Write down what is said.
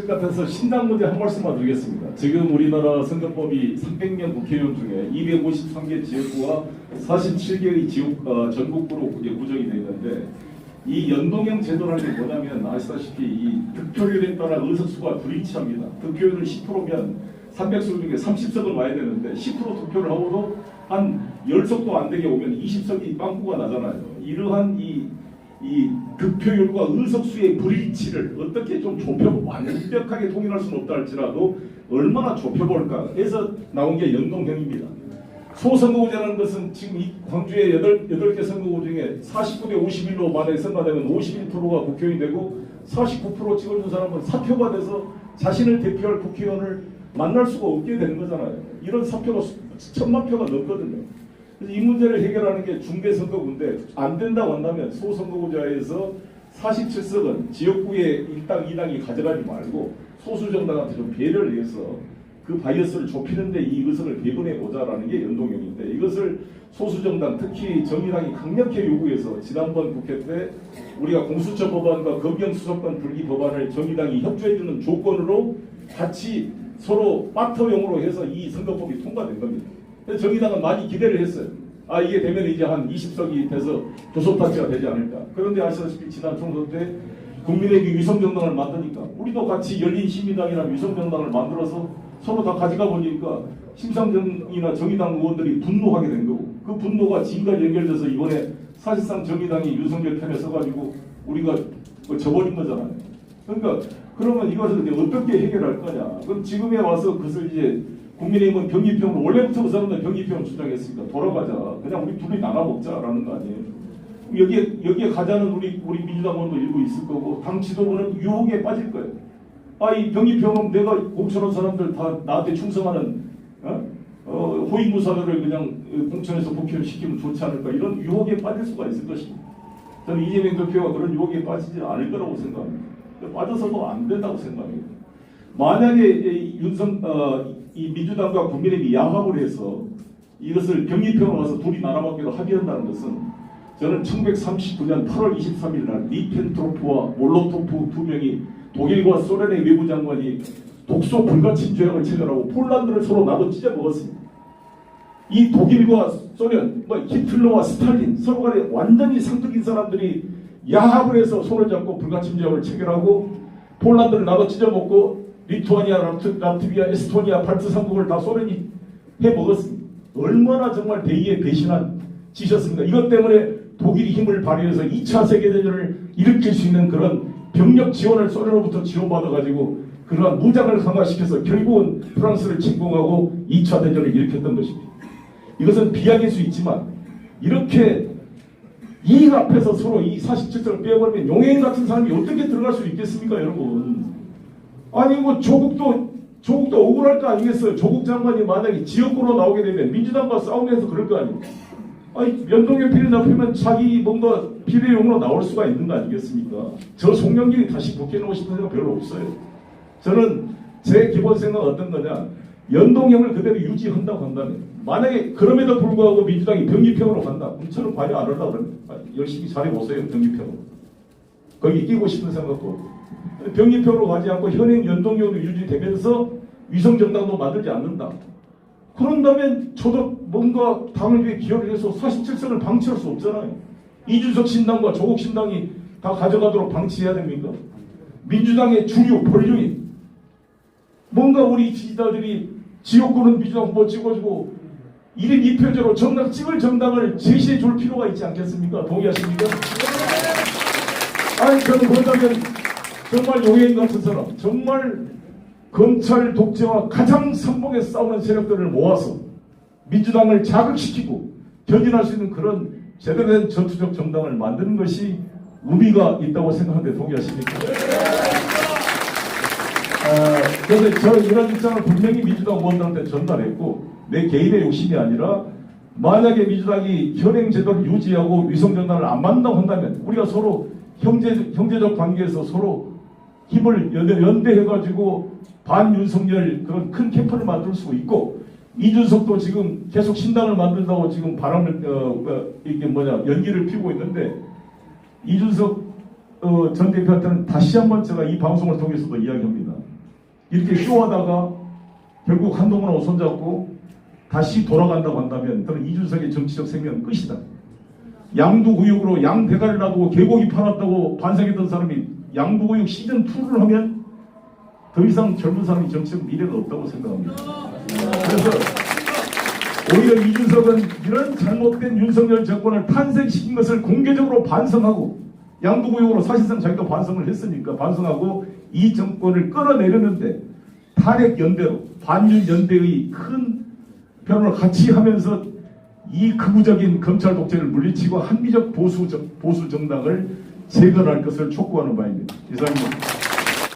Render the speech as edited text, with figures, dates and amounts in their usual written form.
같아서 신당 문제 한 말씀만 드리겠습니다. 지금 우리나라 선거법이 300명 국회의원 중에 253개 지역구와 47개의 전국구로 구성이 되어 있는데, 이 연동형 제도라는 게 뭐냐면 아시다시피 이 득표율에 따라 의석수가 불일치합니다. 득표율은 10%면 300석 중에 30석은 와야 되는데 10% 득표를 하고도 한 10석도 안 되게 오면 20석이 빵꾸가 나잖아요. 이러한 이 득표율과 의석수의 불일치를 어떻게 좀 완벽하게 통일할 수는 없다 할지라도 얼마나 좁혀볼까 해서 나온 게 연동형입니다. 소선거구제라는 것은 지금 이 광주의 8개 선거구 중에 49대 51로 만약에 선거되면 51%가 국회의원이 되고 49% 찍어준 사람은 사표가 돼서 자신을 대표할 국회의원을 만날 수가 없게 되는 거잖아요. 이런 사표가 1000만 표가 넘거든요. 그래서 이 문제를 해결하는 게 중대선거구인데, 안 된다고 한다면 소선거구제에서 47석은 지역구의 1당 2당이 가져가지 말고 소수정당한테 좀 배려를 해서 그 바이어스를 좁히는데 이 의석을 배분해 보자라는 게 연동형인데, 이것을 소수정당 특히 정의당이 강력히 요구해서 지난번 국회 때 우리가 공수처 법안과 검경수사권 분리 법안을 정의당이 협조해주는 조건으로 같이 서로 파트형으로 해서 이 선거법이 통과된 겁니다. 그래서 정의당은 많이 기대를 했어요. 이게 되면 이제 한 20석이 돼서 교섭단체가 되지 않을까. 그런데 아시다시피 지난 총선 때 국민의힘 위성정당을 만드니까 우리도 같이 열린시민당이나 위성정당을 만들어서 서로 다 가져가 보니까 심상정이나 정의당 의원들이 분노하게 된 거고, 그 분노가 지금까지 연결돼서 이번에 사실상 정의당이 윤석열 편에 서가지고 우리가 져버린 거잖아요. 그러니까 그러면 이것을 이제 어떻게 해결할 거냐. 그럼 지금에 와서 그것을 이제 국민의힘은 병기평으로, 원래부터 그 사람들 병기평을 주장했으니까 돌아가자. 그냥 우리 둘이 나눠 먹자라는 거 아니에요. 여기에 가자는 우리 민주당 의원도 일부 있을 거고, 당 지도부는 유혹에 빠질 거예요. 이 병기평은 내가 공천한 사람들 다 나한테 충성하는 호위무사들을 그냥 공천해서 국회의원 시키면 좋지 않을까, 이런 유혹에 빠질 수가 있을 것입니다. 저는 이재명 대표가 그런 유혹에 빠지지 않을 거라고 생각합니다. 빠져서도 안 된다고 생각합니다. 만약에 이 민주당과 국민의힘이 야합을 해서 이것을 병기평으로 와서 둘이 나눠먹기로 합의한다는 것은, 저는 1939년 8월 23일 날 리펜트로프와 몰로토프 두 명이 독일과 소련의 외무장관이 독소 불가침 조약을 체결하고 폴란드를 서로 나눠 찢어 먹었습니다. 이 독일과 소련, 히틀러와 스탈린, 서로 간에 완전히 상극인 사람들이 야합을 해서 손을 잡고 불가침 조약을 체결하고 폴란드를 나눠 찢어 먹고 리투아니아, 라트비아, 에스토니아, 발트 3국을 다 소련이 해 먹었습니다. 얼마나 정말 대의에 배신한 짓이었습니까? 이것 때문에 독일이 힘을 발휘해서 2차 세계대전을 일으킬 수 있는 그런 병력 지원을 소련으로부터 지원받아가지고 그러한 무장을 강화시켜서 결국은 프랑스를 침공하고 2차 대전을 일으켰던 것입니다. 이것은 비약일 수 있지만, 이렇게 이익 앞에서 서로 이 47석을 빼버리면 용해인 같은 사람이 어떻게 들어갈 수 있겠습니까, 여러분? 조국도 억울할 거 아니겠어요? 조국 장관이 만약에 지역구로 나오게 되면 민주당과 싸우면서 그럴 거 아닙니까? 연동형 비례 잡히면 자기 뭔가 비례용으로 나올 수가 있는 거 아니겠습니까? 저 송영길이 다시 국회에 나오고 싶은 생각 별로 없어요. 저는 제 기본 생각은 어떤 거냐, 연동형을 그대로 유지한다고 한다면, 만약에 그럼에도 불구하고 민주당이 병기평으로 간다, 그럼 저는 관여 안 하려고 그럽니다. 열심히 잘해보세요. 병기평으로 거기 끼고 싶은 생각도. 병기평으로 가지 않고 현행 연동형으로 유지되면서 위성정당도 만들지 않는다. 그런다면 저도 뭔가 당을 위해 기여를 해서 47석을 방치할 수 없잖아요. 이준석 신당과 조국 신당이 다 가져가도록 방치해야 됩니까? 민주당의 주류, 본류인 뭔가 우리 지지자들이 지역구는 민주당 후보 찍어주고 1인 2표제로 정당 찍을 정당을 제시해 줄 필요가 있지 않겠습니까? 동의하십니까? 저는 그렇다면 정말 용해인 같은 사람, 정말 검찰 독재와 가장 선봉에 싸우는 세력들을 모아서 민주당을 자극시키고 견인할 수 있는 그런 제대로 된 전투적 정당을 만드는 것이 의미가 있다고 생각하는데 동의하십니까? 그래서 저 이런 입장을 분명히 민주당 의원들한테 전달했고, 내 개인의 욕심이 아니라 만약에 민주당이 현행 제도를 유지하고 위성정당을 안 만든다고 한다면 우리가 서로 형제적 관계에서 서로 힘을 연대해가지고 반윤석열 그런 큰 캠프를 만들 수 있고, 이준석도 지금 계속 신당을 만든다고 지금 바람을 연기를 피우고 있는데, 이준석 전 대표한테는 다시 한번 제가 이 방송을 통해서도 이야기합니다. 이렇게 쇼하다가 결국 한동훈하고 손잡고 다시 돌아간다고 한다면 그럼 이준석의 정치적 생명은 끝이다. 양두구역으로 양대가리를 놔두고 개고기 팔았다고 반성했던 사람이 양두구역 시즌2를 하면 더 이상 젊은 사람이 정치적 미래가 없다고 생각합니다. 그래서 오히려 이준석은 이런 잘못된 윤석열 정권을 탄생시킨 것을 공개적으로 반성하고 양두구역으로 사실상 자기가 반성을 했으니까 반성하고 이 정권을 끌어내렸는데 탄핵 연대로 반윤 연대의 큰 변호를 같이 하면서 이 극우적인 검찰 독재를 물리치고 합리적 보수 정당을 재건할 것을 촉구하는 바입니다. 이상입니다.